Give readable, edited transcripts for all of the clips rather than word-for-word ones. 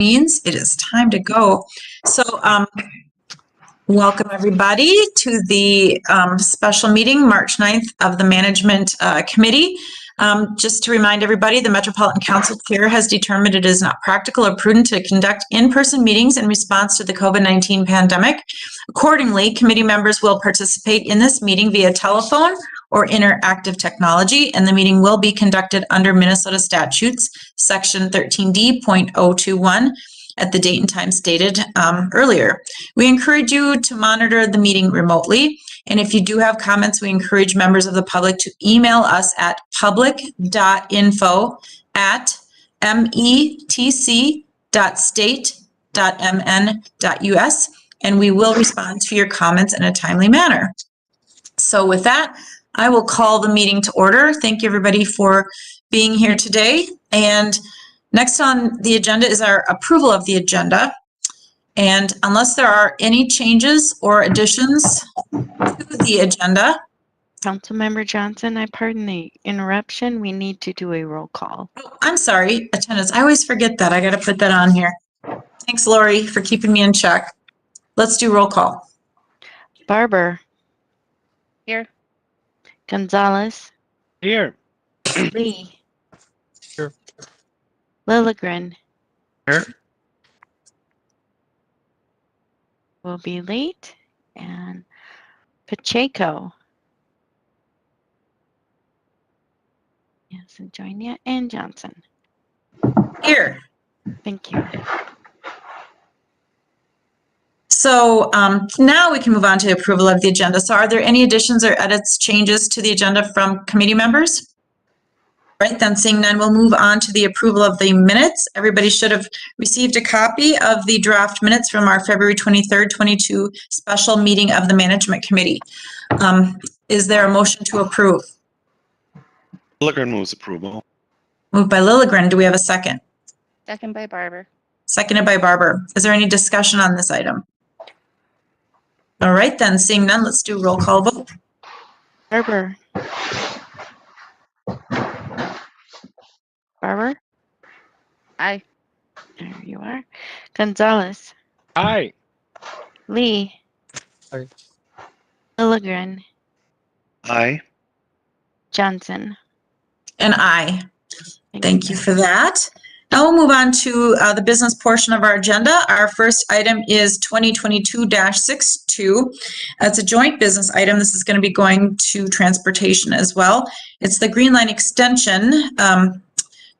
Means it is time to go. So welcome everybody to the special meeting March 9th of the Management Committee. Just to remind everybody, the Metropolitan Council Chair has determined it is not practical or prudent to conduct in-person meetings in response to the COVID-19 pandemic. Accordingly, committee members will participate in this meeting via telephone or interactive technology, and the meeting will be conducted under Minnesota statutes, section 13D.021, at the date and time stated earlier. We encourage you to monitor the meeting remotely, and if you do have comments, we encourage members of the public to email us at public.info@metc.state.mn.us, and we will respond to your comments in a timely manner. So with that, I will call the meeting to order. Thank you, everybody, for being here today. And next on the agenda is our approval of the agenda. And unless there are any changes or additions to the agenda. Councilmember Johnson, I pardon the interruption. We need to do a roll call. Oh, I'm sorry, attendance. I always forget that. I got to put that on here. Thanks, Lori, for keeping me in check. Let's do roll call. Barber. Here. Gonzalez. Here. Lee. Here. Lilligren. Here. Will be late. And Pacheco. He hasn't joined yet. And Johnson. Here. Thank you. So now we can move on to approval of the agenda. So are there any additions or edits, changes to the agenda from committee members? Right, then seeing none, we'll move on to the approval of the minutes. Everybody should have received a copy of the draft minutes from our February 23rd, 22 special meeting of the Management Committee. Is there a motion to approve? Lilligren moves approval. Moved by Lilligren. Do we have a second? Second by Barber. Seconded by Barber. Is there any discussion on this item? All right, then seeing none, let's do roll call vote. Barber. Barber. Aye. There you are. Gonzalez. Aye. Lee. Aye. Lilligren. Aye. Johnson. And aye. Thank you for that. Now we'll move on to the business portion of our agenda. Our first item is 2022-62. It's a joint business item. This is going to be going to transportation as well. It's the Green Line extension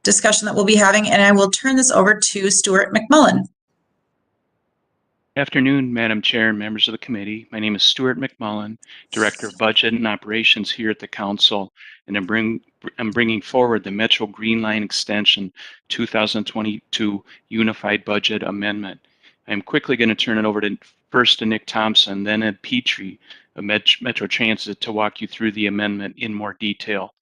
discussion that we'll be having, and I will turn this over to Stewart McMullan. Afternoon, Madam Chair and members of the committee. My name is Stewart McMullan, Director of Budget and Operations here at the Council, and I'm bringing forward the Metro Green Line Extension 2022 Unified Budget Amendment. I'm quickly going to turn it over first to Nick Thompson, then Ed Petrie of Metro Transit to walk you through the amendment in more detail.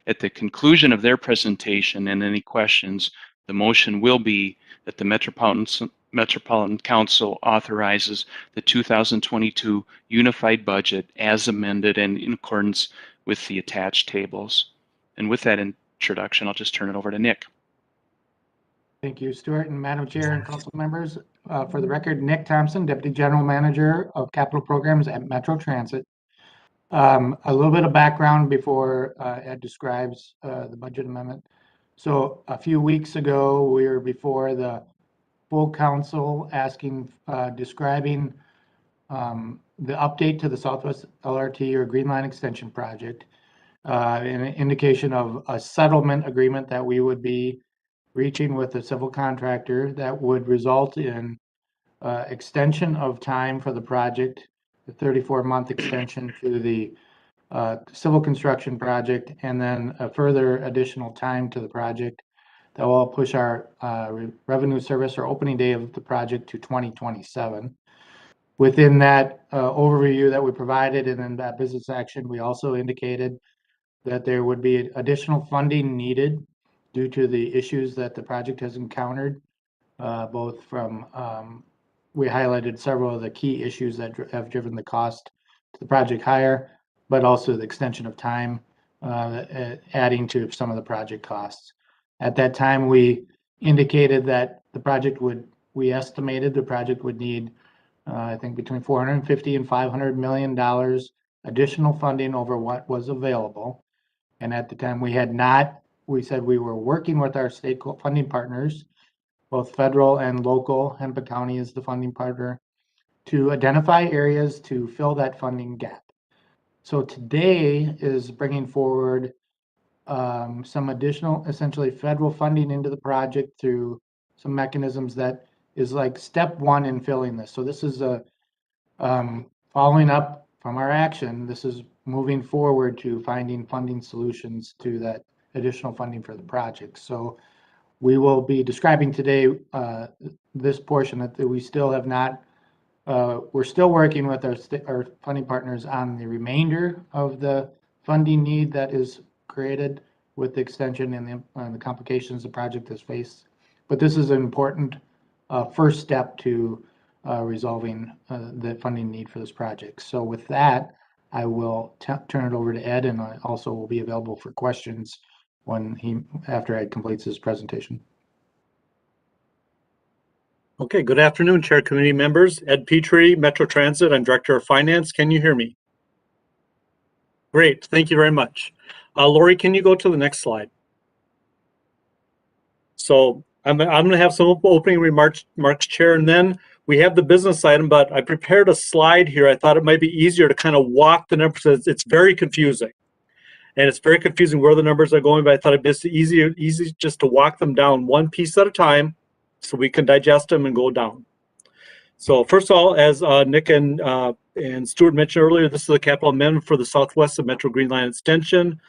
At the conclusion of their presentation and any questions, the motion will be that the Metropolitan Council authorizes the 2022 Unified Budget as amended and in accordance with the attached tables. And with that introduction, I'll just turn it over to Nick. Thank you, Stewart and Madam Chair and Council members. For the record, Nick Thompson, Deputy General Manager of Capital Programs at Metro Transit. A little bit of background before Ed describes the budget amendment. So a few weeks ago, we were before the full council asking, describing the update to the Southwest LRT or Green Line Extension project, an indication of a settlement agreement that we would be reaching with a civil contractor that would result in extension of time for the project, the 34-month extension to the civil construction project, and then a further additional time to the project that will push our revenue service or opening day of the project to 2027. Within that overview that we provided and in that business action, we also indicated that there would be additional funding needed due to the issues that the project has encountered, both from, we highlighted several of the key issues that have driven the cost to the project higher, but also the extension of time, adding to some of the project costs. At that time, we indicated that the project we estimated the project would need, I think between 450 and 500 million dollars additional funding over what was available. And at the time we said we were working with our state funding partners, both federal and local. Hennepin County is the funding partner, to identify areas to fill that funding gap. So today is bringing forward some additional, essentially federal funding into the project through some mechanisms that is like step one in filling this. So this is a following up from our action. This is moving forward to finding funding solutions to that additional funding for the project. So we will be describing today this portion that we still have not. We're still working with our funding partners on the remainder of the funding need that is created with the extension and the complications the project has faced. But this is an important first step to resolving the funding need for this project. So with that, I will turn it over to Ed, and I also will be available for questions after Ed completes his presentation. Okay, good afternoon, Chair Committee members. Ed Petrie, Metro Transit. I'm Director of Finance. Can you hear me? Great, thank you very much. Lori, can you go to the next slide? So I'm going to have some opening remarks, Chair, and then we have the business item, but I prepared a slide here. I thought it might be easier to kind of walk the numbers. It's very confusing. And it's very confusing where the numbers are going, but I thought it'd be easy just to walk them down one piece at a time so we can digest them and go down. So first of all, as Nick and Stewart mentioned earlier, this is a capital amendment for the southwest of Metro Green Line extension.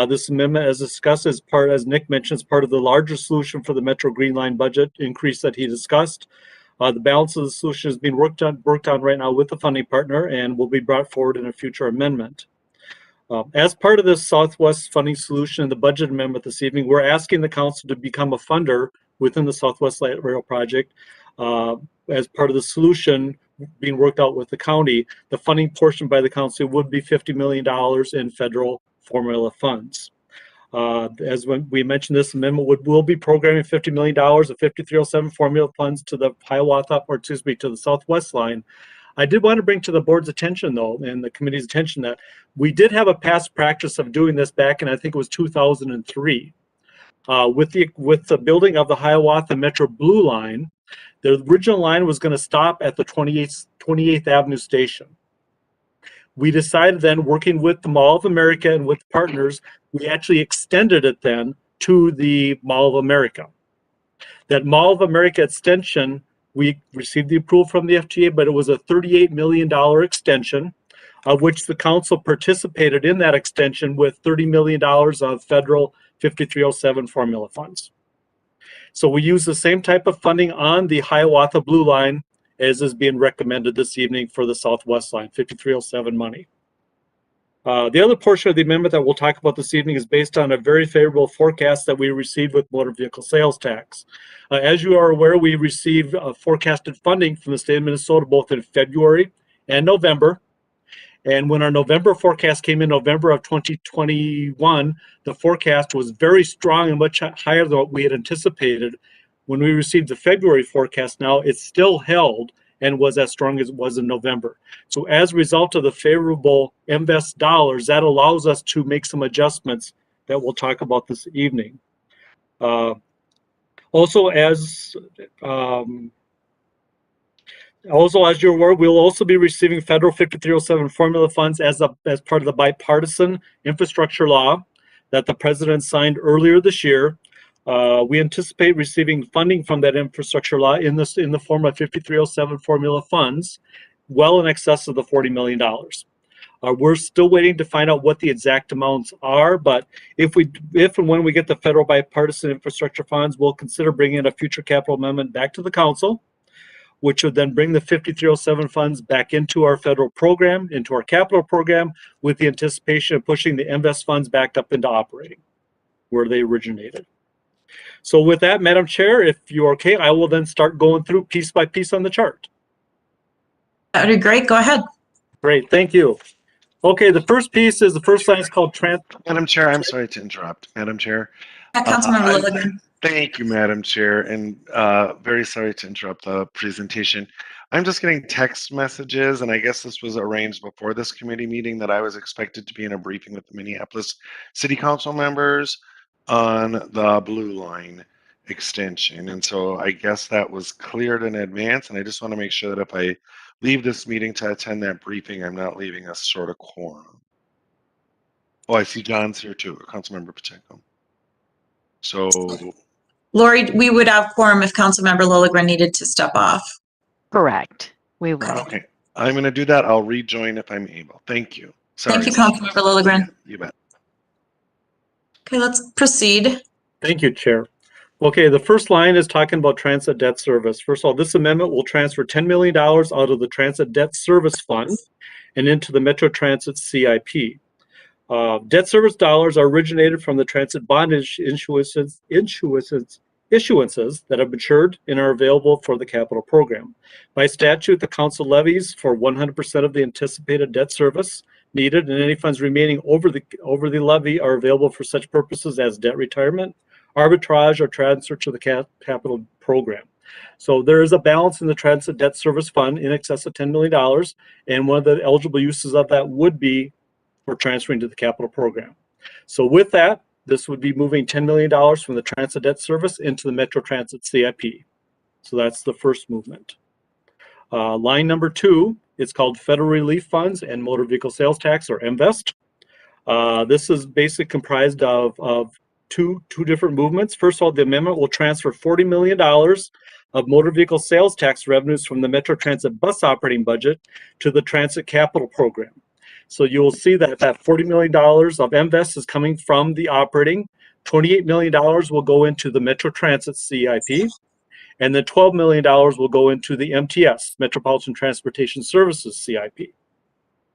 This amendment, as discussed, as Nick mentioned, is part of the larger solution for the Metro Green Line budget increase that he discussed. The balance of the solution is being worked on right now with the funding partner and will be brought forward in a future amendment. As part of this Southwest funding solution and the budget amendment this evening, we're asking the council to become a funder within the Southwest Light Rail project. As part of the solution being worked out with the county, the funding portion by the council would be $50 million in federal formula funds. As when we mentioned, this amendment will be programming $50 million of 5307 formula funds to the Hiawatha, or excuse me, to the Southwest line. I did want to bring to the board's attention, though, and the committee's attention, that we did have a past practice of doing this back in, I think it was 2003. With the building of the Hiawatha Metro Blue Line, the original line was going to stop at the 28th Avenue station. We decided then, working with the Mall of America and with partners, we actually extended it then to the Mall of America. That Mall of America extension, we received the approval from the FTA, but it was a $38 million extension, of which the council participated in that extension with $30 million of federal 5307 formula funds. So we use the same type of funding on the Hiawatha Blue Line as is being recommended this evening for the Southwest Line, 5307 money. The other portion of the amendment that we'll talk about this evening is based on a very favorable forecast that we received with motor vehicle sales tax. As you are aware, we received forecasted funding from the state of Minnesota both in February and November. And when our November forecast came in November of 2021, the forecast was very strong and much higher than what we had anticipated. When we received the February forecast now, it still held and was as strong as it was in November. So as a result of the favorable invest dollars, that allows us to make some adjustments that we'll talk about this evening. Also, as you're aware, we'll also be receiving federal 5307 formula funds as part of the bipartisan infrastructure law that the president signed earlier this year. We anticipate receiving funding from that infrastructure law in the form of 5307 formula funds, well in excess of the $40 million. We're still waiting to find out what the exact amounts are, but if and when we get the federal bipartisan infrastructure funds, we'll consider bringing a future capital amendment back to the council, which would then bring the 5307 funds back into our federal program, into our capital program, with the anticipation of pushing the invest funds back up into operating, where they originated. So with that, Madam Chair, if you're okay, I will then start going through piece by piece on the chart. That would be great. Go ahead. Great, thank you. Okay, the first piece is, the first line is called Madam Chair, I'm sorry to interrupt. Madam Chair, Councilmember Lilligren. Thank you, Madam Chair, and very sorry to interrupt the presentation. I'm just getting text messages, and I guess this was arranged before this committee meeting, that I was expected to be in a briefing with the Minneapolis City Council members on the Blue Line extension. And so I guess that was cleared in advance, and I just want to make sure that if I leave this meeting to attend that briefing, I'm not leaving us short of quorum. Oh, I see John's here too, Councilmember Pacheco. So, Lori, we would have quorum if Councilmember Lilligren needed to step off. Correct. We will. okay, I'm going to do that. I'll rejoin if I'm able. Thank you. Sorry. Thank you, Councilmember Lilligren. Yeah, you bet. Okay, let's proceed. Thank you, Chair. Okay, the first line is talking about transit debt service. First of all, this amendment will transfer $10 million out of the Transit Debt Service Fund and into the Metro Transit CIP. Debt service dollars are originated from the transit bond issuances that have matured and are available for the capital program. By statute, the council levies for 100% of the anticipated debt service needed, and any funds remaining over the levy are available for such purposes as debt retirement, arbitrage, or transfer to the capital program. So there is a balance in the Transit Debt Service Fund in excess of $10 million, and one of the eligible uses of that would be for transferring to the capital program. So with that, this would be moving $10 million from the Transit Debt Service into the Metro Transit CIP. So that's the first movement. Line number 2, it's called Federal Relief Funds and Motor Vehicle Sales Tax, or MVEST. This is basically comprised of two different movements. First of all, the amendment will transfer $40 million of motor vehicle sales tax revenues from the Metro Transit bus operating budget to the Transit Capital Program. So you will see that $40 million of MVEST is coming from the operating. $28 million will go into the Metro Transit CIP, and then $12 million will go into the MTS, Metropolitan Transportation Services CIP.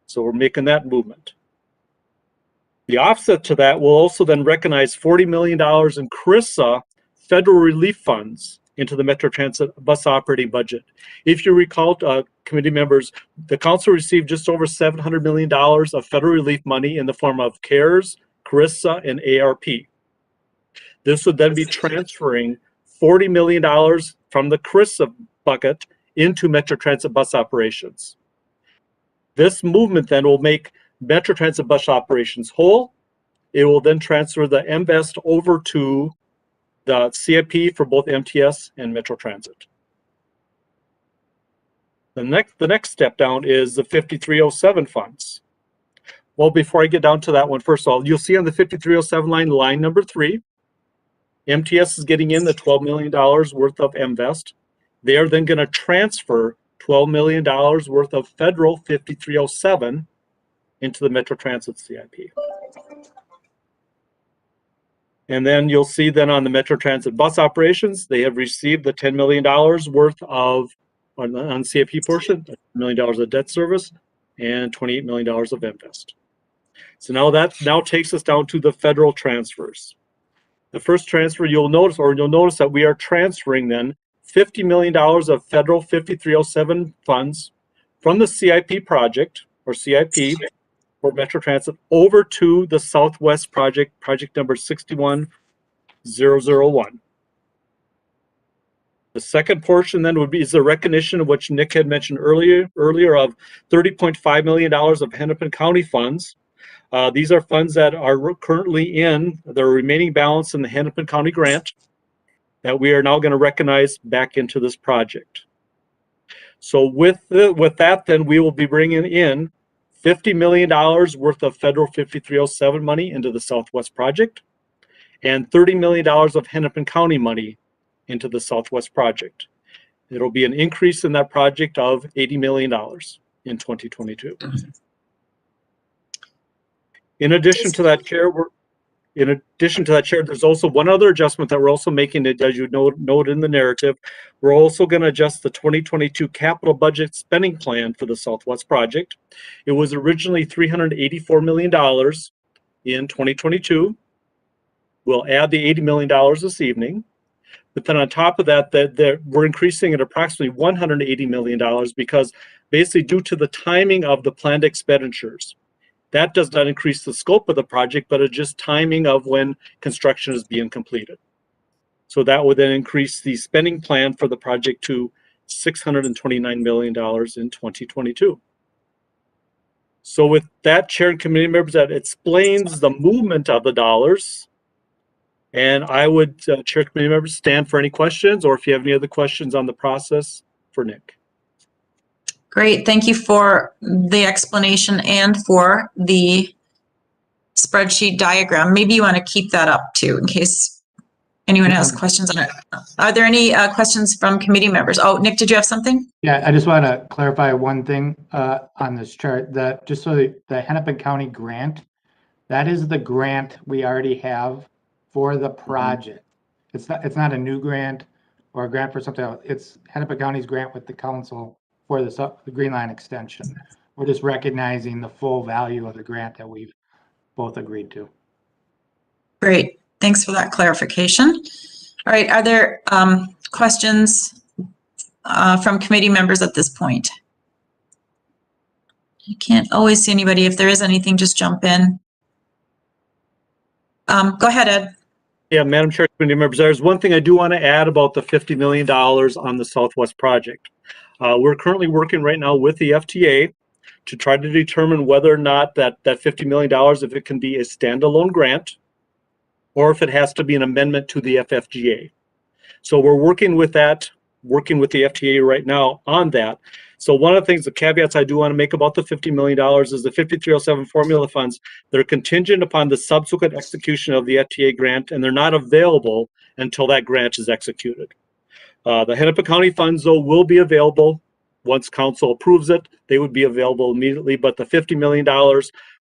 So we're making that movement. The offset to that will also then recognize $40 million in CRISA federal relief funds into the Metro Transit bus operating budget. If you recall, committee members, the council received just over $700 million of federal relief money in the form of CARES, CRISA, and ARP. This would then be transferring $40 million from the CRISA bucket into Metro Transit bus operations. This movement then will make Metro Transit bus operations whole. It will then transfer the MVEST over to the CIP for both MTS and Metro Transit. The next step down is the 5307 funds. Well, before I get down to that one, first of all, you'll see on the 5307 line number 3, MTS is getting in the $12 million worth of MVEST. They are then going to transfer $12 million worth of federal 5307 into the Metro Transit CIP. And then you'll see then on the Metro Transit bus operations, they have received the $10 million worth of, on CIP portion, $1 million of debt service, and $28 million of MVEST. So now that takes us down to the federal transfers. The first transfer you'll notice that we are transferring then $50 million of federal 5307 funds from the CIP project, or CIP, for Metro Transit over to the Southwest project number 61001. The second portion then is the recognition of which Nick had mentioned earlier of $30.5 million of Hennepin County funds. These are funds that are currently in the remaining balance in the Hennepin County grant that we are now going to recognize back into this project. So with that, then we will be bringing in $50 million worth of federal 5307 money into the Southwest project and $30 million of Hennepin County money into the Southwest project. It'll be an increase in that project of $80 million in 2022. In addition to that, Chair, there's also one other adjustment that we're also making, as you note in the narrative. We're also going to adjust the 2022 capital budget spending plan for the Southwest project. It was originally $384 million in 2022. We'll add the $80 million this evening. But then on top of that, we're increasing it approximately $180 million because basically due to the timing of the planned expenditures. That does not increase the scope of the project, but it's just timing of when construction is being completed. So that would then increase the spending plan for the project to $629 million in 2022. So with that, Chair and committee members, that explains the movement of the dollars. And I would, Chair and committee members, stand for any questions, or if you have any other questions on the process for Nick. Great, thank you for the explanation and for the spreadsheet diagram. Maybe you want to keep that up too, in case anyone has questions on it. Are there any questions from committee members? Oh, Nick, did you have something? Yeah, I just want to clarify one thing on this chart, that just so the Hennepin County grant, that is the grant we already have for the project. It's not a new grant or a grant for something else. It's Hennepin County's grant with the council for the Green Line extension. We're just recognizing the full value of the grant that we've both agreed to. Great, thanks for that clarification. All right, are there questions from committee members at this point? I can't always see anybody. If there is anything, just jump in. Go ahead, Ed. Yeah, Madam Chair, committee members, there's one thing I do want to add about the $50 million on the Southwest project. We're currently working right now with the FTA to try to determine whether or not that $50 million, if it can be a standalone grant, or if it has to be an amendment to the FFGA. So we're working with that, working with the FTA right now on that. So one of the things, the caveats I do want to make about the $50 million is the 5307 formula funds, they're contingent upon the subsequent execution of the FTA grant, and they're not available until that grant is executed. The Hennepin County funds, though, will be available once council approves it. They would be available immediately, but the $50 million,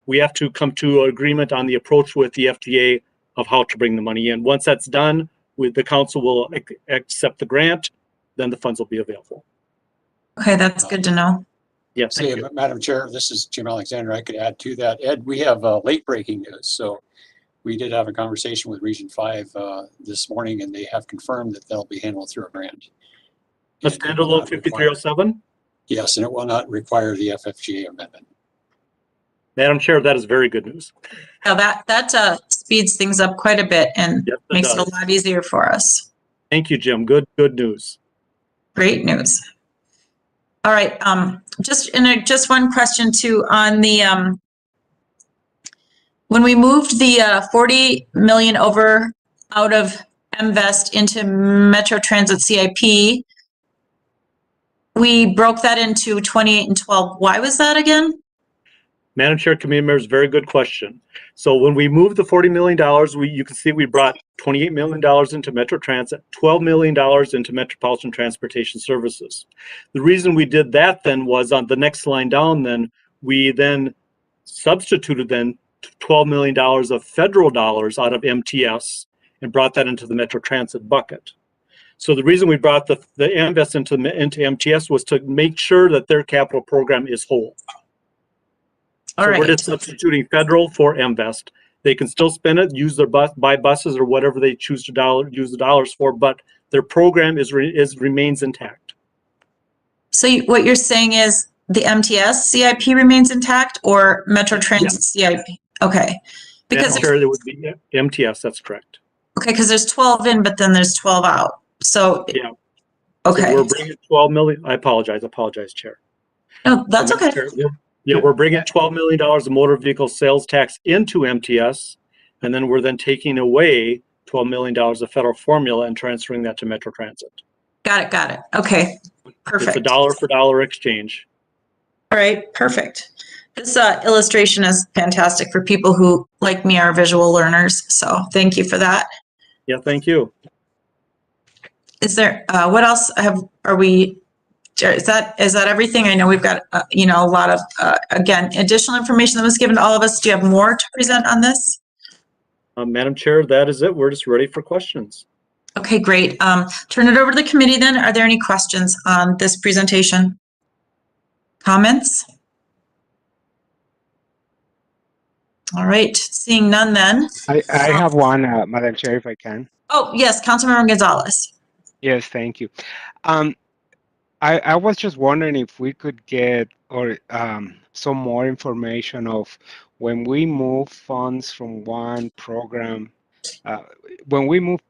we have to come to an agreement on the approach with the FTA of how to bring the money in. Once that's done, the council will accept the grant, then the funds will be available. Okay, that's good to know. Yes. Hey, Madam Chair, this is Jim Alexander. I could add to that. Ed, we have late breaking news. So we did have a conversation with Region 5 this morning, and they have confirmed that they'll be handled through a grant. A standalone 5307? Yes, and it will not require the FFGA amendment. Madam Chair, that is very good news. Now that speeds things up quite a bit and Yes, it makes it does. a lot easier for us. Thank you, Jim. Good news. Great news. All right, just one question too on the when we moved the 40 million over out of MVest into Metro Transit CIP, we broke that into 28 and 12. Why was that again? Madam Chair, committee members, very good question. So when we moved the $40 million, you can see we brought $28 million into Metro Transit, $12 million into Metropolitan Transportation Services. The reason we did that then was on the next line down then, we then substituted then $12 million of federal dollars out of MTS and brought that into the Metro Transit bucket. So the reason we brought the invest into MTS was to make sure that their capital program is whole. All So right. we're just substituting federal for MVest. They can still spend it, use their buy buses or whatever they choose to use the dollars for, but their program remains intact. So what you're saying is the MTS CIP remains intact or Metro Transit CIP? Okay. Because Sure, it would be MTS. That's correct. okay, because there's 12 in, but then there's 12 out. So Yeah. okay. So we're bringing 12 million. I apologize, Chair. No, that's okay. Yeah, we're bringing $12 million of motor vehicle sales tax into MTS, and then we're then taking away $12 million of federal formula and transferring that to Metro Transit. Got it. Okay, perfect. It's a dollar for dollar exchange. All right, perfect. This illustration is fantastic for people who, like me, are visual learners. So thank you for that. Yeah, thank you. Is there, what else is that everything? I know we've got, a lot of, again, additional information that was given to all of us. Do you have more to present on this? Madam Chair, that is it. We're just ready for questions. Okay, great. Turn it over to the committee then. Are there any questions on this presentation? Comments? All right, seeing none then. I have one, Madam Chair, if I can. Oh, yes, Councilmember Gonzalez. Yes, thank you. I was just wondering if we could get some more information of when we move funds from one program, when we move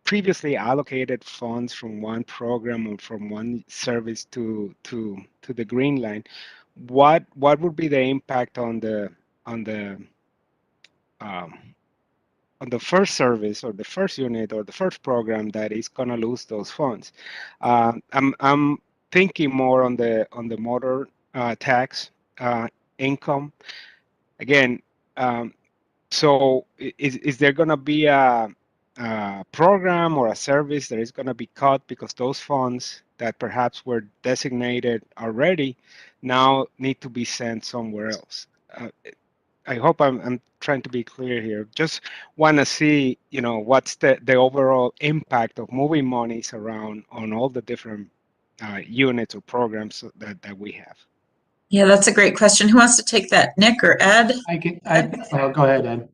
previously allocated funds from one program or from one service to the green line, what would be the impact on the first service or the first unit or the first program that is going to lose those funds? I'm thinking more on the motor tax income. Again, so is there going to be a program or a service that is going to be cut because those funds that perhaps were designated already now need to be sent somewhere else? I hope I'm trying to be clear here. Just want to see, what's the overall impact of moving monies around on all the different units or programs that we have. Yeah, that's a great question. Who wants to take that, Nick or Ed? Go ahead, Ed.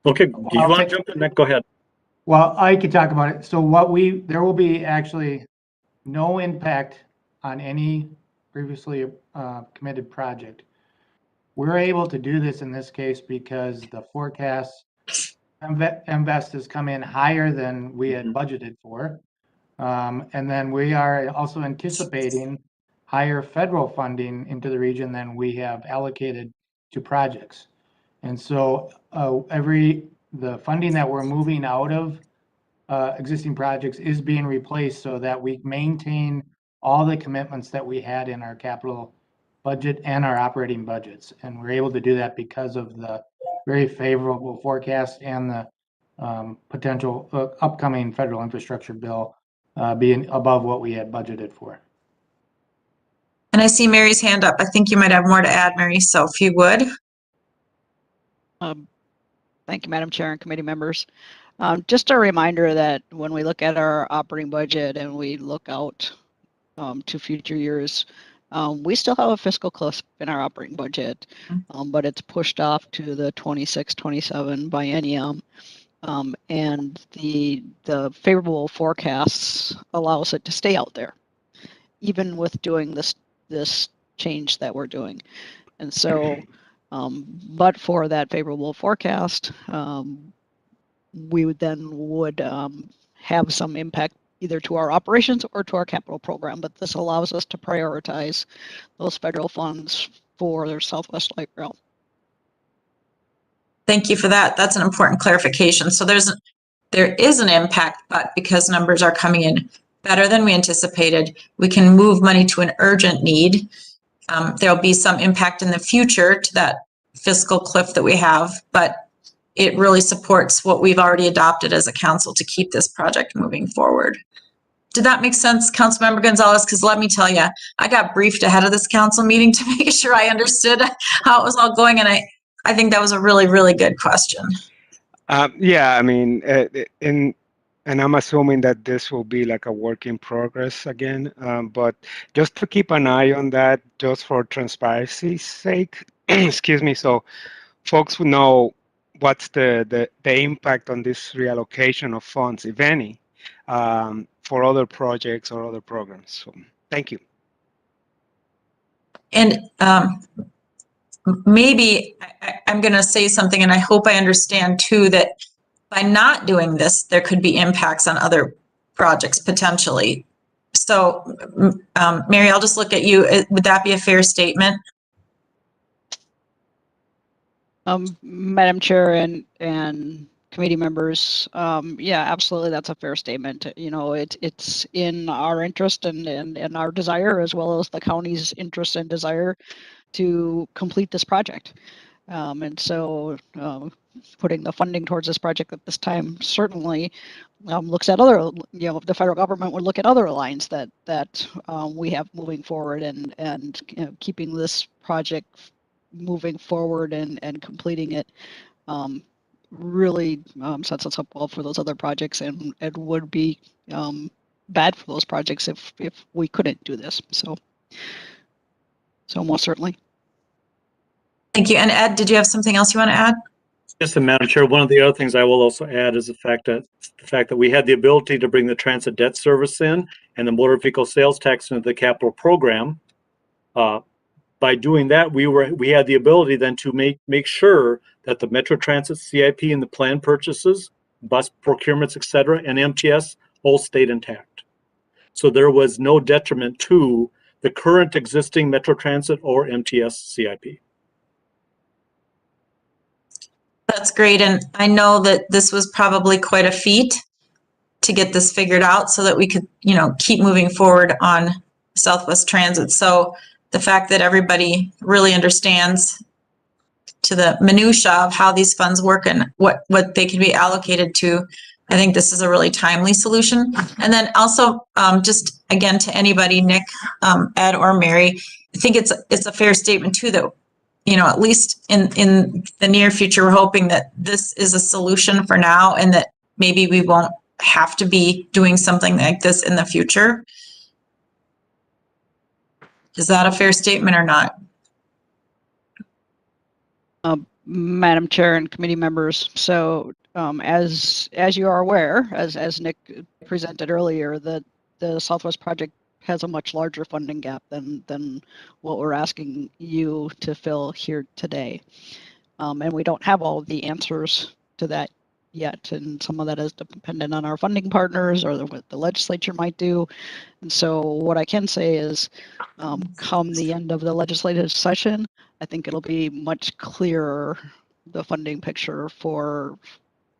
Okay, do you want to jump in, Nick? Go ahead. Well, I could talk about it. So there will be actually no impact on any previously committed project. We're able to do this in this case because the forecast invest has come in higher than we had budgeted for. And then we are also anticipating higher federal funding into the region than we have allocated to projects. And so the funding that we're moving out of existing projects is being replaced so that we maintain all the commitments that we had in our capital budget and our operating budgets. And we're able to do that because of the very favorable forecast and the potential upcoming federal infrastructure bill being above what we had budgeted for. And I see Mary's hand up. I think you might have more to add, Mary, so if you would. Thank you, Madam Chair and committee members. Just a reminder that when we look at our operating budget and we look out to future years, we still have a fiscal cliff in our operating budget, but it's pushed off to the 26-27 biennium. And the favorable forecasts allows it to stay out there, even with doing this change that we're doing. And so, but for that favorable forecast, we would have some impact either to our operations or to our capital program. But this allows us to prioritize those federal funds for their Southwest Light Rail. Thank you for that. That's an important clarification. So there is an impact, but because numbers are coming in better than we anticipated, we can move money to an urgent need. There'll be some impact in the future to that fiscal cliff that we have, but it really supports what we've already adopted as a council to keep this project moving forward. Did that make sense, Councilmember Gonzalez? Because let me tell you, I got briefed ahead of this council meeting to make sure I understood how it was all going, and I think that was a really, really good question. Yeah, I mean, and I'm assuming that this will be like a work in progress again, but just to keep an eye on that, just for transparency's sake, excuse me, so folks will know what's the impact on this reallocation of funds, if any, for other projects or other programs. So thank you. And maybe I'm going to say something, and I hope I understand too, that by not doing this, there could be impacts on other projects potentially. So, Mary, I'll just look at you. Would that be a fair statement? Madam Chair and committee members, yeah, absolutely, that's a fair statement. You know, it's in our interest and our desire, as well as the county's interest and desire, to complete this project. And so putting the funding towards this project at this time certainly looks at other, the federal government would look at other lines that we have moving forward, and keeping this project moving forward and completing it really sets us up well for those other projects, and it would be bad for those projects if we couldn't do this. So most certainly. Thank you. And Ed, did you have something else you want to add? Yes, Madam Chair, one of the other things I will also add is the fact that we had the ability to bring the transit debt service in and the motor vehicle sales tax into the capital program by doing that, we had the ability then to make sure that the Metro Transit CIP and the planned purchases, bus procurements, et cetera, and MTS all stayed intact. So there was no detriment to the current existing Metro Transit or MTS CIP. That's great. And I know that this was probably quite a feat to get this figured out so that we could, keep moving forward on Southwest Transit. So the fact that everybody really understands to the minutia of how these funds work and what they can be allocated to, I think this is a really timely solution. And then also, just again, to anybody, Nick, Ed, or Mary, I think it's a fair statement too that, at least in the near future, we're hoping that this is a solution for now and that maybe we won't have to be doing something like this in the future. Is that a fair statement or not? Madam Chair and committee members, so as you are aware, as Nick presented earlier, the Southwest project has a much larger funding gap than what we're asking you to fill here today. And we don't have all of the answers to that yet, and some of that is dependent on our funding partners or what the legislature might do. And so what I can say is, come the end of the legislative session, I think it'll be much clearer, the funding picture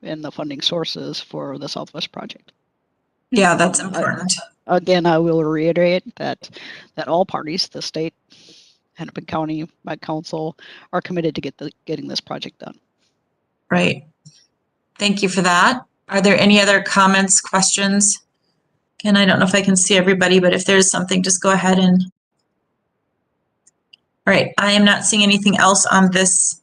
and the funding sources for the Southwest project. Yeah, that's important. Again, I will reiterate that all parties, the state, Hennepin County, my council, are committed to getting this project done. Right. Thank you for that. Are there any other comments, questions? And I don't know if I can see everybody, but if there's something, just go ahead and. All right, I am not seeing anything else on this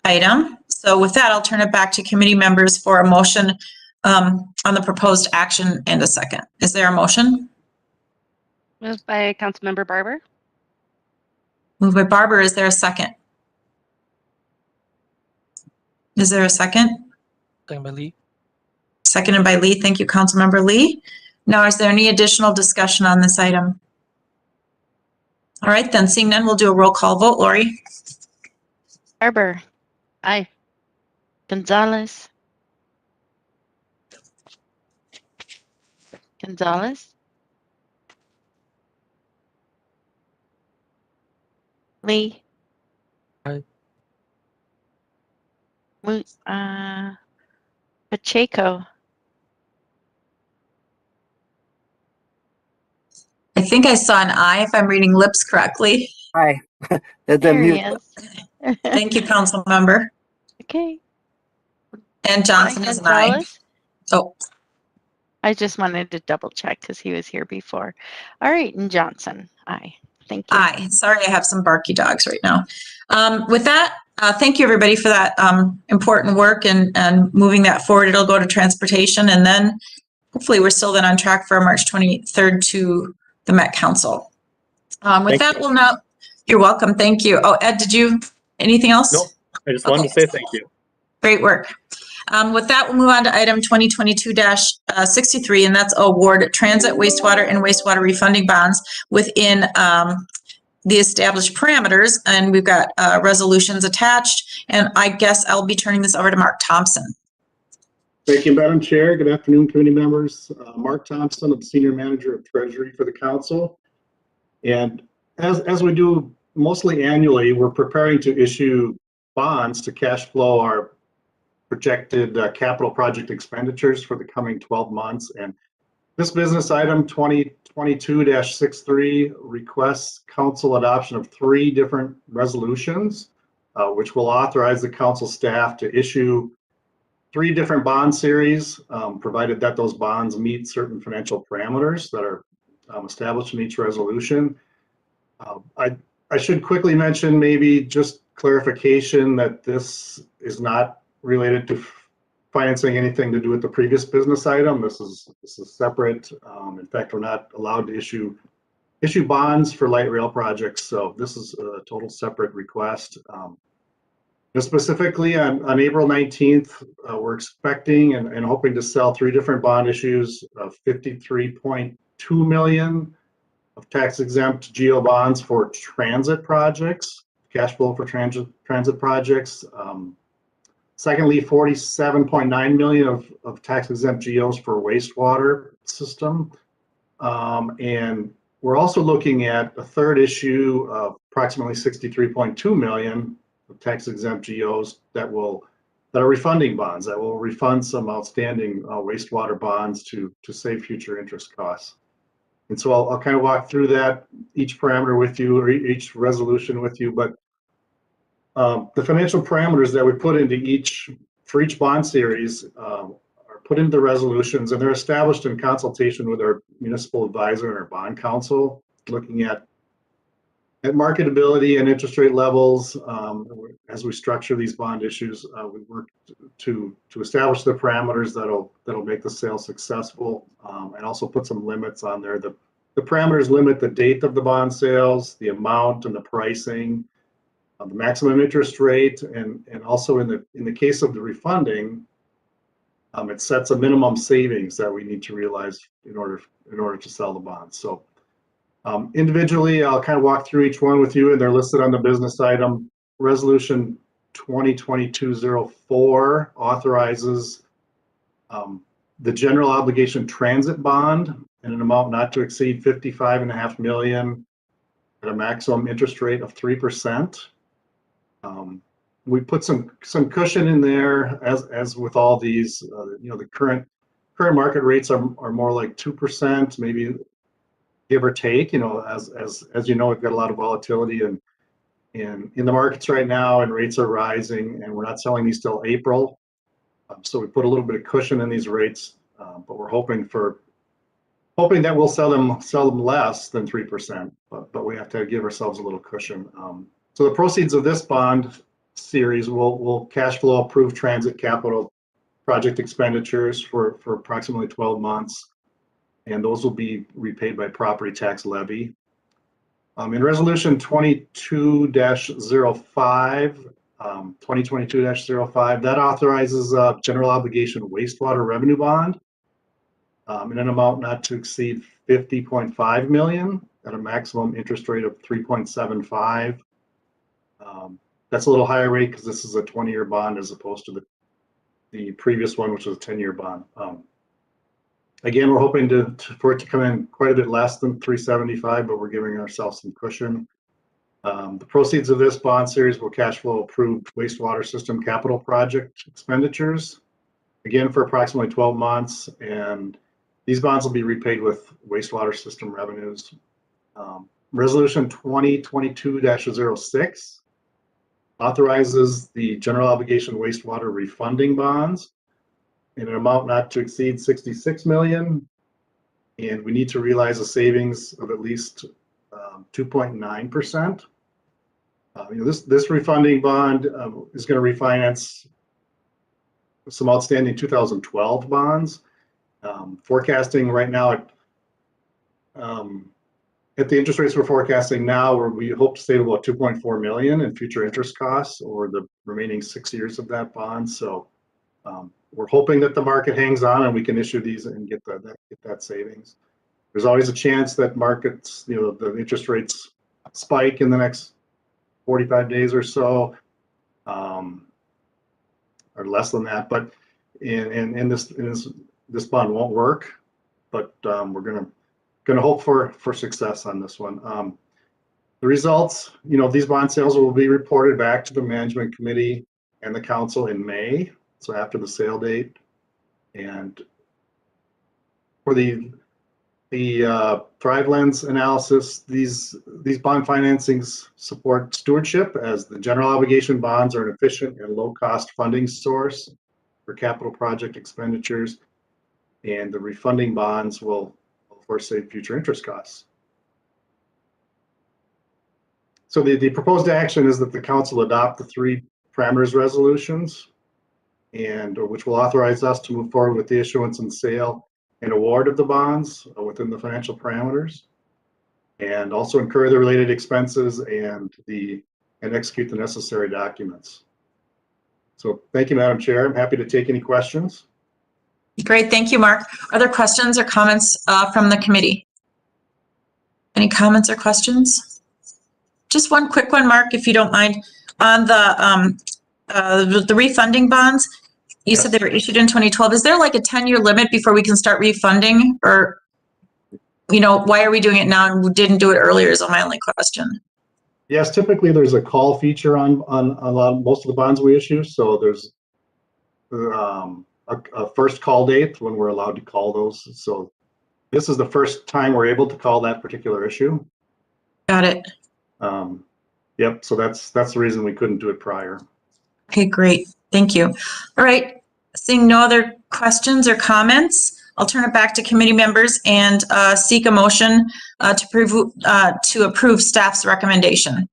item. So with that, I'll turn it back to committee members for a motion on the proposed action and a second. Is there a motion? Moved by Councilmember Barber. Moved by Barber. Is there a second? Is there a second? Second by Lee. Seconded by Lee. Thank you, Councilmember Lee. Now, is there any additional discussion on this item? All right, then seeing none, we'll do a roll call vote. Lori? Barber. Aye. Gonzalez. Gonzalez. Lee. Aye. Pacheco. I think I saw an aye if I'm reading lips correctly. Aye. There he is. Thank you, council member. Okay. And Johnson is an aye. Gonzalez? Oh, I just wanted to double check because he was here before. All right, and Johnson, aye. Thank you. aye. Sorry, I have some barky dogs right now. With that, thank you everybody for that important work and moving that forward. It'll go to transportation, and then hopefully we're still then on track for March 23rd to the Met Council. With that, we'll now. You're welcome. Thank you. Oh, Ed, did you anything else? No, I just wanted to say thank you. Great work. With that, we'll move on to item 2022-63, and that's award transit, wastewater, and wastewater refunding bonds within the established parameters. And we've got resolutions attached. And I guess I'll be turning this over to Mark Thompson. Thank you, Madam Chair. Good afternoon, committee members. Mark Thompson, I'm Senior Manager of Treasury for the Council. And as we do mostly annually, we're preparing to issue bonds to cash flow our projected capital project expenditures for the coming 12 months. And this business item 2022-63 requests council adoption of 3 different resolutions, which will authorize the council staff to issue 3 different bond series, provided that those bonds meet certain financial parameters that are established in each resolution. I should quickly mention maybe just clarification that this is not related to financing anything to do with the previous business item. This is separate. In fact, we're not allowed to issue bonds for light rail projects. So this is a total separate request. Specifically on April 19th, we're expecting and hoping to sell 3 different bond issues of $53.2 million, of tax-exempt GO bonds for transit projects, cash flow for transit projects. Secondly, 47.9 million of tax-exempt GOs for wastewater system. And we're also looking at a third issue of approximately 63.2 million of tax-exempt GOs that are refunding bonds, that will refund some outstanding wastewater bonds to save future interest costs. And so I'll kind of walk through that, each parameter with you, or each resolution with you, but the financial parameters that we put into for each bond series are put into the resolutions, and they're established in consultation with our municipal advisor and our bond counsel, looking at marketability and interest rate levels. As we structure these bond issues, we work to establish the parameters that'll make the sale successful, and also put some limits on there. The parameters limit the date of the bond sales, the amount and the pricing, the maximum interest rate, and also in the case of the refunding, it sets a minimum savings that we need to realize in order to sell the bonds. So individually, I'll kind of walk through each one with you, and they're listed on the business item. Resolution 2022-04 authorizes the general obligation transit bond in an amount not to exceed $55.5 million at a maximum interest rate of 3%. We put some cushion in there, as with all these. The current market rates are more like 2%, maybe, give or take. As you know, we've got a lot of volatility in the markets right now, and rates are rising, and we're not selling these till April. So we put a little bit of cushion in these rates, but we're hoping that we'll sell them less than 3%, but we have to give ourselves a little cushion. So the proceeds of this bond series will cash flow approved transit capital project expenditures for approximately 12 months, and those will be repaid by property tax levy. In resolution 2022-05, that authorizes a general obligation wastewater revenue bond in an amount not to exceed $50.5 million at a maximum interest rate of 3.75. That's a little higher rate because this is a 20-year bond as opposed to the previous one, which was a 10-year bond. Again, we're hoping for it to come in quite a bit less than 375, but we're giving ourselves some cushion. The proceeds of this bond series will cash flow approved wastewater system capital project expenditures, again for approximately 12 months, and these bonds will be repaid with wastewater system revenues. Resolution 2022-06 authorizes the general obligation wastewater refunding bonds in an amount not to exceed $66 million, and we need to realize a savings of at least 2.9%. This refunding bond is going to refinance some outstanding 2012 bonds. Forecasting right now at the interest rates we're forecasting now, we hope to save about 2.4 million in future interest costs over the remaining 6 years of that bond. So we're hoping that the market hangs on and we can issue these and get that savings. There's always a chance that markets, the interest rates spike in the next 45 days or so, or less than that. But this bond won't work. But we're gonna hope for success on this one. The results, these bond sales will be reported back to the management committee and the council in May, so after the sale date. And for the Thrive Lens analysis, these bond financings support stewardship, as the general obligation bonds are an efficient and low-cost funding source for capital project expenditures, and the refunding bonds will of course save future interest costs. So the proposed action is that the council adopt the 3 parameters resolutions, and which will authorize us to move forward with the issuance and sale and award of the bonds within the financial parameters, and also incur the related expenses and execute the necessary documents. So thank you, Madam Chair. I'm happy to take any questions. Great, thank you, Mark. Are there questions or comments from the committee? Any comments or questions? Just one quick one, Mark, if you don't mind. On the refunding bonds, you said they were issued in 2012. Is there like a 10-year limit before we can start refunding? Or, you know, why are we doing it now and we didn't do it earlier is my only question. Yes, typically there's a call feature on most of the bonds we issue. So there's a first call date when we're allowed to call those. So this is the first time we're able to call that particular issue. Got it. Yep. So that's the reason we couldn't do it prior. Okay, great. Thank you. All right. Seeing no other questions or comments, I'll turn it back to committee members and seek a motion to approve staff's recommendation.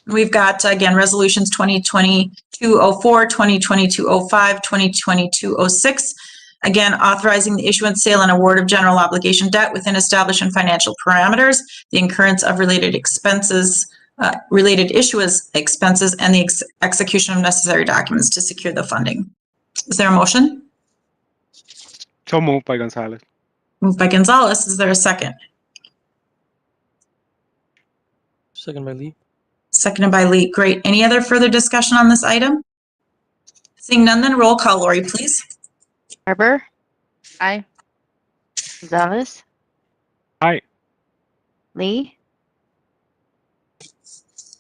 We've got, again, resolutions 2022-04, 2022-05, 2022-06. Again, authorizing the issuance, sale, and award of general obligation debt within established and financial parameters, the incurrence of related expenses, related issuance expenses, and the execution of necessary documents to secure the funding. Is there a motion? So moved by Gonzalez. Moved by Gonzalez. Is there a second? Second by Lee. Seconded by Lee. Great. Any other further discussion on this item? Seeing none, then roll call, Lori, please. Barber, Aye. Gonzalez, Aye. Lee,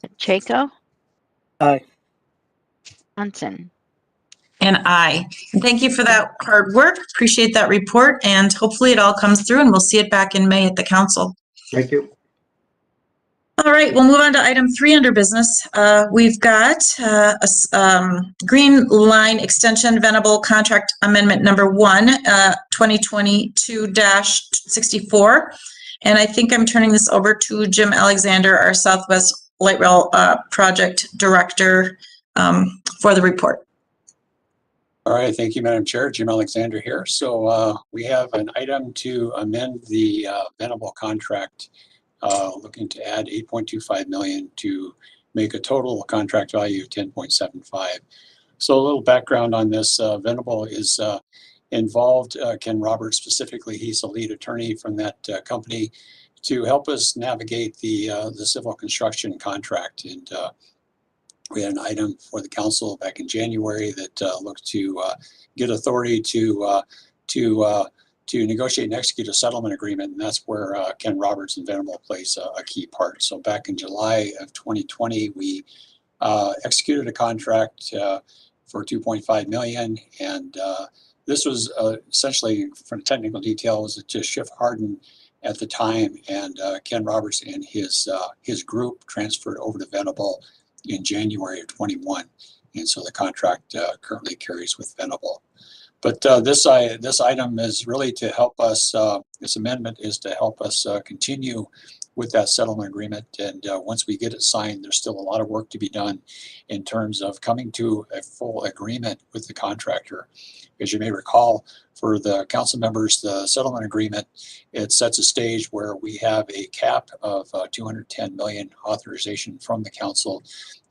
Pacheco, Aye. Thompson. And aye. And thank you for that hard work. Appreciate that report, and hopefully it all comes through and we'll see it back in May at the council. Thank you. All right, we'll move on to item 3 under business. We've got Green Line Extension Venable Contract Amendment number 1, 2022-64. And I think I'm turning this over to Jim Alexander, our Southwest Light Rail Project Director, for the report. All right, thank you, Madam Chair. Jim Alexander here. So we have an item to amend the Venable contract, looking to add $8.25 million to make a total contract value of $10.75. So a little background on this. Venable is involved, Ken Roberts specifically, he's the lead attorney from that company, to help us navigate the civil construction contract. And we had an item for the council back in January that looked to get authority to negotiate and execute a settlement agreement, and that's where Ken Roberts and Venable plays a key part. So back in July of 2020, we executed a contract for $2.5 million, and this was essentially, from technical detail, was to shift Hardin at the time, and Ken Roberts and his group transferred over to Venable in January of 21, and so the contract currently carries with Venable. But this item is really to help us, this amendment is to help us continue with that settlement agreement. And once we get it signed, there's still a lot of work to be done in terms of coming to a full agreement with the contractor. As you may recall, for the council members, the settlement agreement, it sets a stage where we have a cap of $210 million authorization from the council.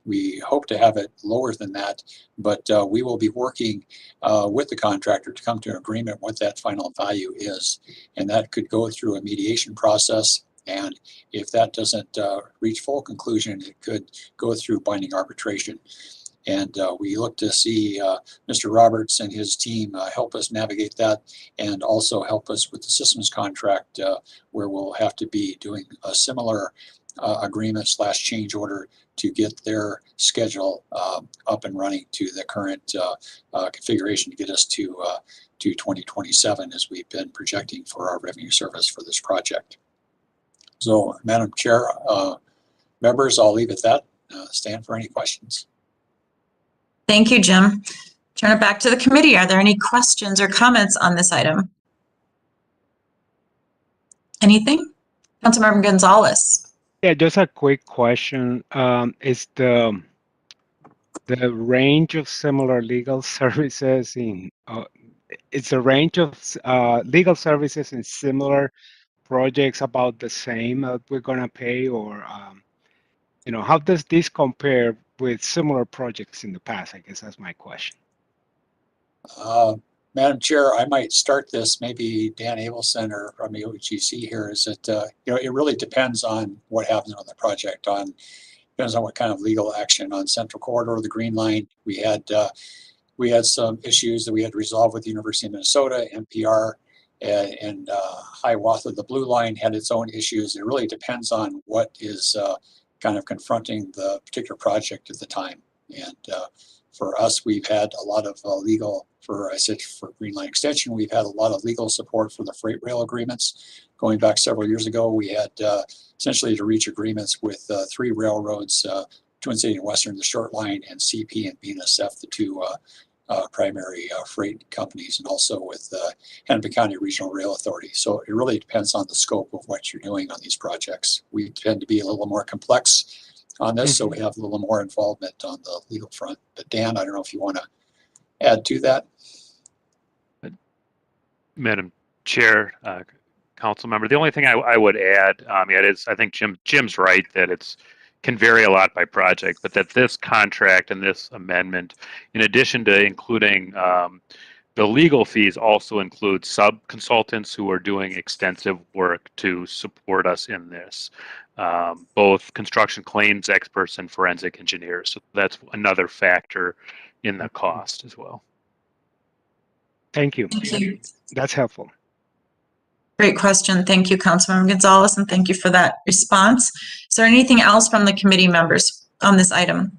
We hope to have it lower than that, but we will be working with the contractor to come to an agreement what that final value is. And that could go through a mediation process. And if that doesn't reach full conclusion, it could go through binding arbitration. And we look to see Mr. Roberts and his team help us navigate that, and also help us with the systems contract, where we'll have to be doing a similar agreement / change order to get their schedule up and running to the current configuration to get us to 2027, as we've been projecting for our revenue service for this project. So, Madam Chair, members, I'll leave it at that. Stand for any questions. Thank you, Jim. Turn it back to the committee. Are there any questions or comments on this item? Anything? Councilmember Gonzalez. Yeah, just a quick question. Is the range of similar legal services in it's a range of legal services in similar projects about the same that we're gonna pay, or you know, how does this compare with similar projects in the past? I guess that's my question. Madam Chair, I might start this, maybe Dan Abelson or from the OGC here, is that, it really depends on what happens on the project, depends on what kind of legal action on Central Corridor, the Green Line. We had some issues that we had to resolve with the University of Minnesota, NPR, and Hiawatha. The Blue Line had its own issues. It really depends on what is kind of confronting the particular project at the time. And for us, we've had a lot of legal, for Green Line Extension, we've had a lot of legal support for the freight rail agreements. Going back several years ago, we had essentially to reach agreements with 3 railroads, Twin City and Western, the Short Line, and CP and BNSF, the 2 primary freight companies, and also with Hennepin County Regional Rail Authority. So it really depends on the scope of what you're doing on these projects. We tend to be a little more complex on this, so we have a little more involvement on the legal front. But Dan, I don't know if you want to add to that. Madam Chair, council member, the only thing I would add, is I think Jim's right that it's can vary a lot by project, but that this contract and this amendment, in addition to including the legal fees, also include sub-consultants who are doing extensive work to support us in this, both construction claims experts and forensic engineers. So that's another factor in the cost as well. Thank you. Thank you. That's helpful. Great question. Thank you, Councilmember Gonzalez, and thank you for that response. Is there anything else from the committee members on this item?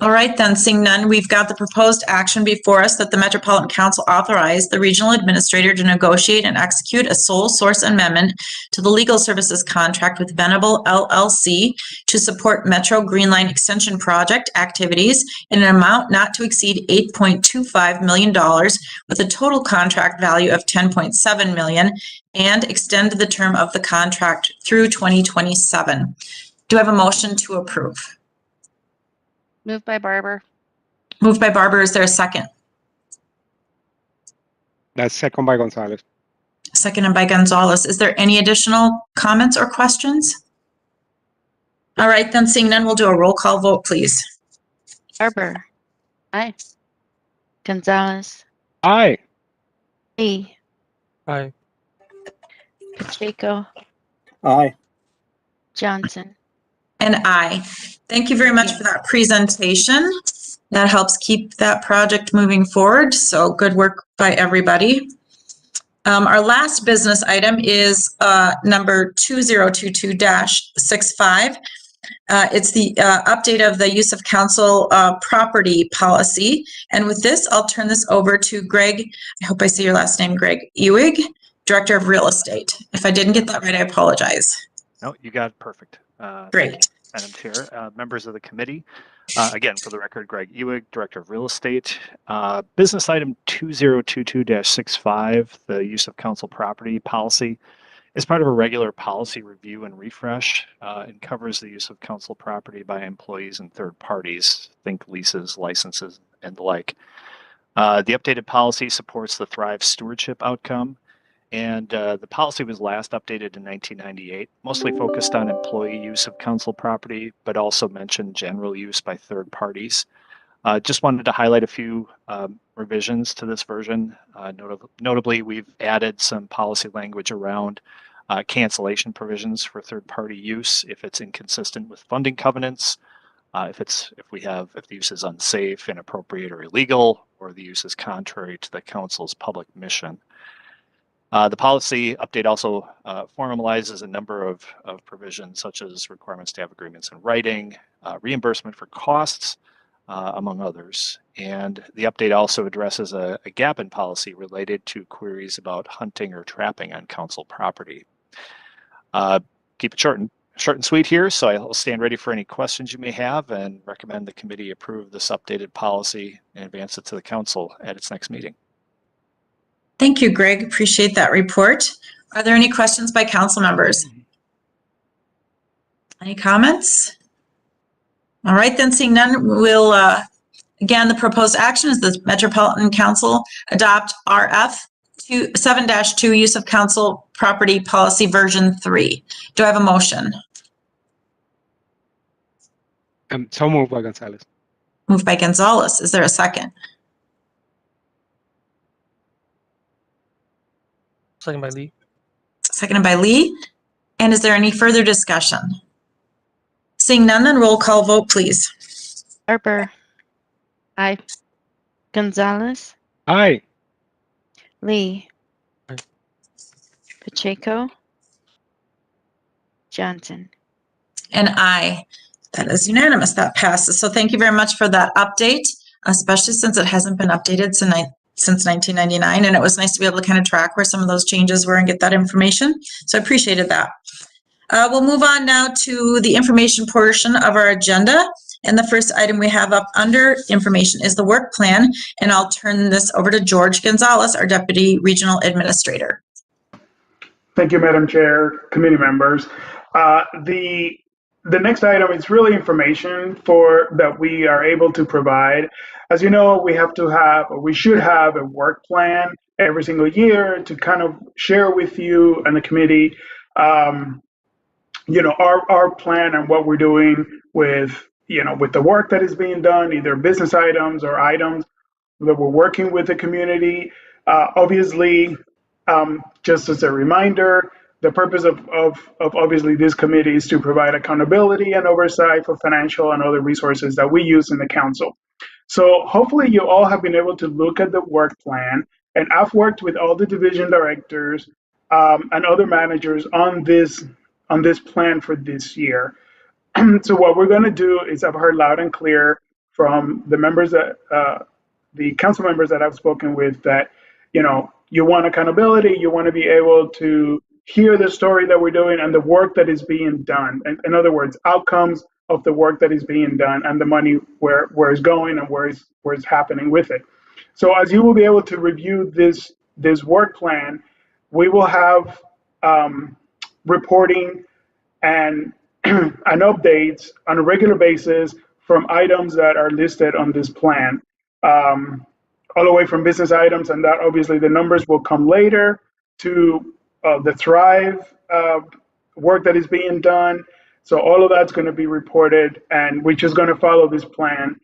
All right, then, seeing none, we've got the proposed action before us that the Metropolitan Council authorize the regional administrator to negotiate and execute a sole source amendment to the legal services contract with Venable LLC to support Metro Green Line Extension Project activities in an amount not to exceed $8.25 million with a total contract value of $10.7 million and extend the term of the contract through 2027. Do I have a motion to approve? Moved by Barber. Moved by Barber. Is there a second? That's second by Gonzalez. Seconded by Gonzalez. Is there any additional comments or questions? All right, then, seeing none, we'll do a roll call vote, please. Barber. Aye. Gonzalez. Aye. Lee. Aye. Pacheco. Aye. Johnson. And aye. Thank you very much for that presentation. That helps keep that project moving forward. So good work by everybody. Our last business item is number 2022-65. It's the update of the use of council property policy. And with this, I'll turn this over to Greg. I hope I say your last name, Greg Ewig, Director of Real Estate. If I didn't get that right, I apologize. No, you got it perfect. Great. Madam Chair, members of the committee. Again, for the record, Greg Ewig, Director of Real Estate. Business item 2022-65, the use of council property policy, is part of a regular policy review and refresh and covers the use of council property by employees and third parties, think leases, licenses, and the like. The updated policy supports the Thrive stewardship outcome. And the policy was last updated in 1998, mostly focused on employee use of council property, but also mentioned general use by third parties. Just wanted to highlight a few revisions to this version. Notably, we've added some policy language around cancellation provisions for third-party use if it's inconsistent with funding covenants, if the use is unsafe, inappropriate, or illegal, or the use is contrary to the council's public mission. The policy update also formalizes a number of provisions, such as requirements to have agreements in writing, reimbursement for costs, among others. And the update also addresses a gap in policy related to queries about hunting or trapping on council property. Keep it short and sweet here, so I'll stand ready for any questions you may have and recommend the committee approve this updated policy and advance it to the council at its next meeting. Thank you, Greg. Appreciate that report. Are there any questions by council members? Any comments? All right, then, seeing none, we'll, again, the proposed action is the Metropolitan Council adopt RF 7-2 use of council property policy version 3. Do I have a motion? So moved by Gonzalez. Moved by Gonzalez. Is there a second? Second by Lee. Seconded by Lee. And is there any further discussion? Seeing none, then roll call vote, please. Barber, Aye. Gonzalez, Aye. Lee, Aye. Pacheco, Johnson. And aye. That is unanimous. That passes. So thank you very much for that update, especially since it hasn't been updated since 1999. And it was nice to be able to kind of track where some of those changes were and get that information. So I appreciated that. We'll move on now to the information portion of our agenda. And the first item we have up under information is the work plan. And I'll turn this over to George Gonzalez, our Deputy Regional Administrator. Thank you, Madam Chair, committee members. The next item is really information that we are able to provide. As you know, we should have a work plan every single year to kind of share with you and the committee, our plan and what we're doing with the work that is being done, either business items or items that we're working with the community. Obviously, just as a reminder, the purpose of obviously this committee is to provide accountability and oversight for financial and other resources that we use in the council. So hopefully you all have been able to look at the work plan, and I've worked with all the division directors and other managers on this plan for this year. So what we're going to do is, I've heard loud and clear from the members the council members that I've spoken with that, you want accountability, you want to be able to hear the story that we're doing and the work that is being done. In other words, outcomes of the work that is being done and the money where it's going and where it's happening with it. So as you will be able to review this work plan, we will have reporting and updates on a regular basis from items that are listed on this plan, all the way from business items, and that obviously the numbers will come later, to the Thrive work that is being done. So all of that's going to be reported, and we're just going to follow this plan.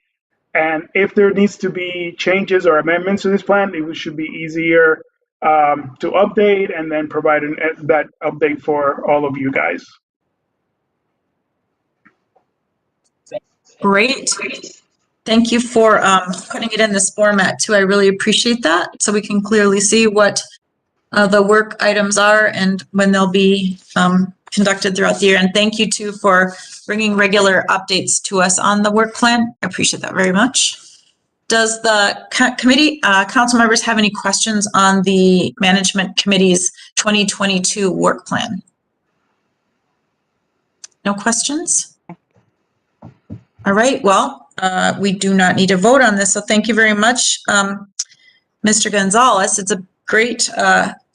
And if there needs to be changes or amendments to this plan, it should be easier to update and then provide that update for all of you guys. Great. Thank you for putting it in this format too. I really appreciate that. So we can clearly see what the work items are and when they'll be conducted throughout the year. And thank you too for bringing regular updates to us on the work plan. I appreciate that very much. Does the committee, council members have any questions on the management committee's 2022 work plan? No questions? All right, well, we do not need to vote on this, so thank you very much, Mr. Gonzalez. It's a great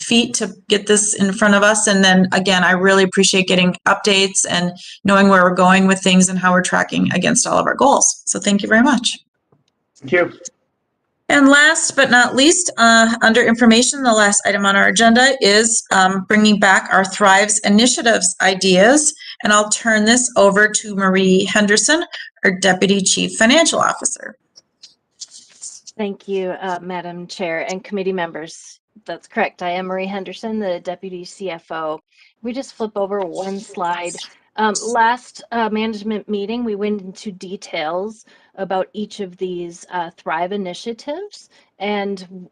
feat to get this in front of us, and then again, I really appreciate getting updates and knowing where we're going with things and how we're tracking against all of our goals. So thank you very much. Thank you. And last but not least, under information, the last item on our agenda is bringing back our Thrives initiatives ideas. And I'll turn this over to Marie Henderson, our Deputy Chief Financial Officer. Thank you, Madam Chair and committee members. That's correct. I am Marie Henderson, the Deputy CFO. We just flip over one slide. Last management meeting, we went into details about each of these Thrive initiatives, and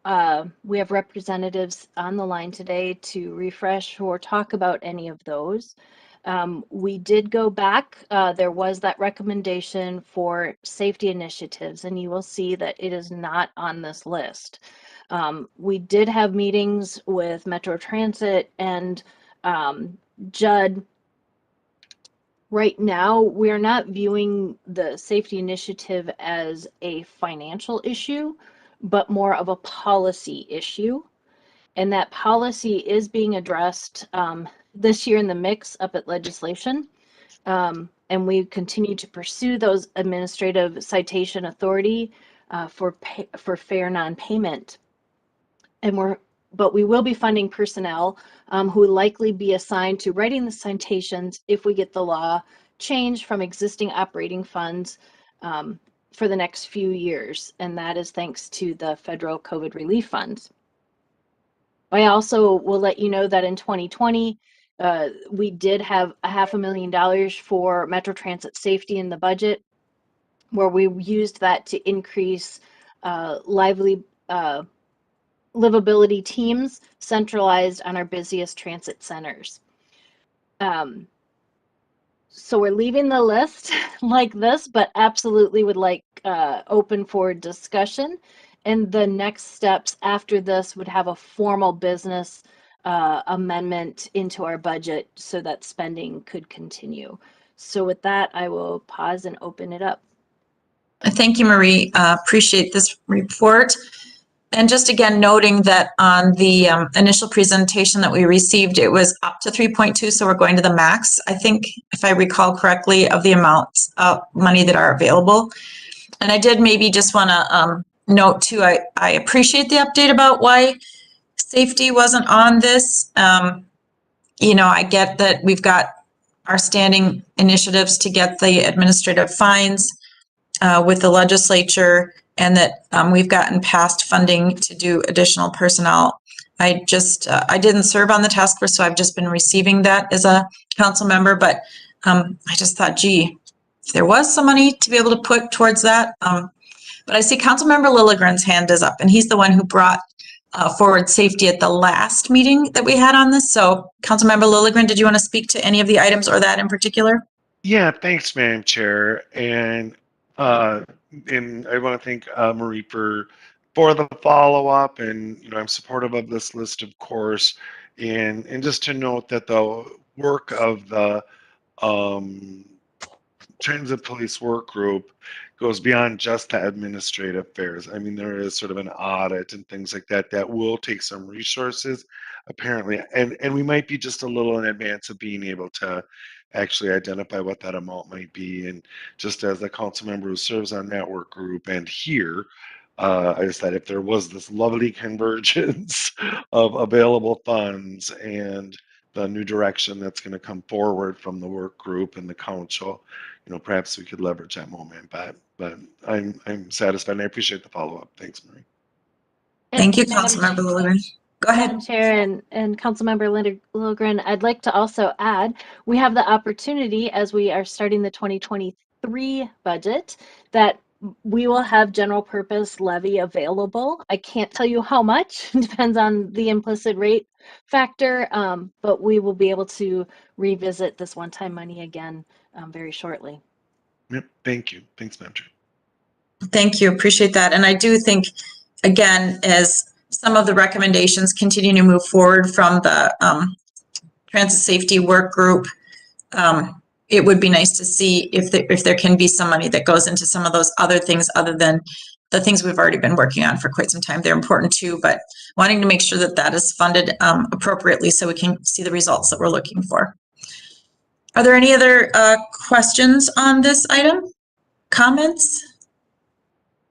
we have representatives on the line today to refresh or talk about any of those. We did go back. There was that recommendation for safety initiatives, and you will see that it is not on this list. We did have meetings with Metro Transit and Judd. Right now, we're not viewing the safety initiative as a financial issue, but more of a policy issue. And that policy is being addressed this year in the mix up at legislation. And we continue to pursue those administrative citation authority for fair non-payment. But we will be funding personnel who will likely be assigned to writing the citations if we get the law changed from existing operating funds for the next few years. And that is thanks to the federal COVID relief funds. I also will let you know that in 2020, we did have $500,000 for Metro Transit safety in the budget, where we used that to increase livability teams centralized on our busiest transit centers. So we're leaving the list like this, but absolutely would like open for discussion. And the next steps after this would have a formal business amendment into our budget so that spending could continue. So with that, I will pause and open it up. Thank you, Marie. Appreciate this report. And just again, noting that on the initial presentation that we received, it was up to 3.2, so we're going to the max, I think, if I recall correctly, of the amounts of money that are available. And I did maybe just want to note too, I appreciate the update about why safety wasn't on this. You know, I get that we've got our standing initiatives to get the administrative fines with the legislature, and that we've gotten past funding to do additional personnel. I didn't serve on the task force, so I've just been receiving that as a council member, but I just thought, gee, if there was some money to be able to put towards that. But I see Councilmember Lilligren's hand is up, and he's the one who brought forward safety at the last meeting that we had on this. So Councilmember Lilligren, did you want to speak to any of the items or that in particular? Yeah, thanks, Madam Chair. And I want to thank Marie for the follow-up, and I'm supportive of this list, of course, and just to note that the work of the Transit Police Work Group goes beyond just the administrative affairs. I mean, there is sort of an audit and things like that that will take some resources, apparently, and we might be just a little in advance of being able to actually identify what that amount might be. And just as a council member who serves on that work group and here, I just thought if there was this lovely convergence of available funds and the new direction that's going to come forward from the work group and the council, perhaps we could leverage that moment. But I'm satisfied, and I appreciate the follow-up. Thanks, Marie. Thank you, Councilmember Lilligren. Go ahead. Madam Chair and Councilmember Lilligren, I'd like to also add, we have the opportunity as we are starting the 2023 budget that we will have general purpose levy available. I can't tell you how much, it depends on the implicit rate factor, but we will be able to revisit this one-time money again very shortly. Yep, thank you. Thanks, Madam Chair. Thank you, appreciate that. And I do think, again, as some of the recommendations continue to move forward from the transit safety work group, it would be nice to see if there can be some money that goes into some of those other things other than the things we've already been working on for quite some time. They're important too, but wanting to make sure that that is funded appropriately so we can see the results that we're looking for. Are there any other questions on this item? Comments?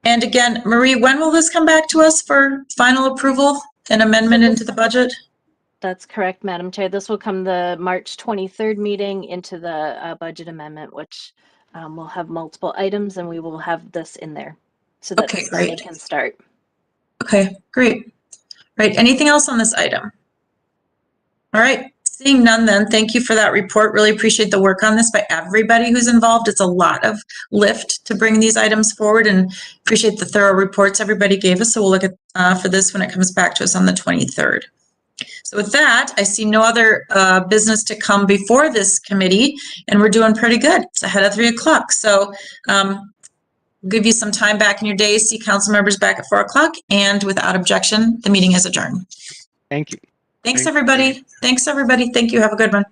And again, Marie, when will this come back to us for final approval and amendment into the budget? That's correct, Madam Chair. This will come the March 23rd meeting into the budget amendment, which will have multiple items, and we will have this in there so that Okay, this money great. can start. Okay, great. Right, anything else on this item? All right, seeing none then, thank you for that report. Really appreciate the work on this by everybody who's involved. It's a lot of lift to bring these items forward, and appreciate the thorough reports everybody gave us. So we'll look at for this when it comes back to us on the 23rd. So with that, I see no other business to come before this committee, and we're doing pretty good. It's ahead of 3 o'clock. So give you some time back in your day, see council members back at 4 o'clock, and without objection, the meeting is adjourned. Thank you. Thanks, everybody. Thanks, everybody. Thank you. Have a good one.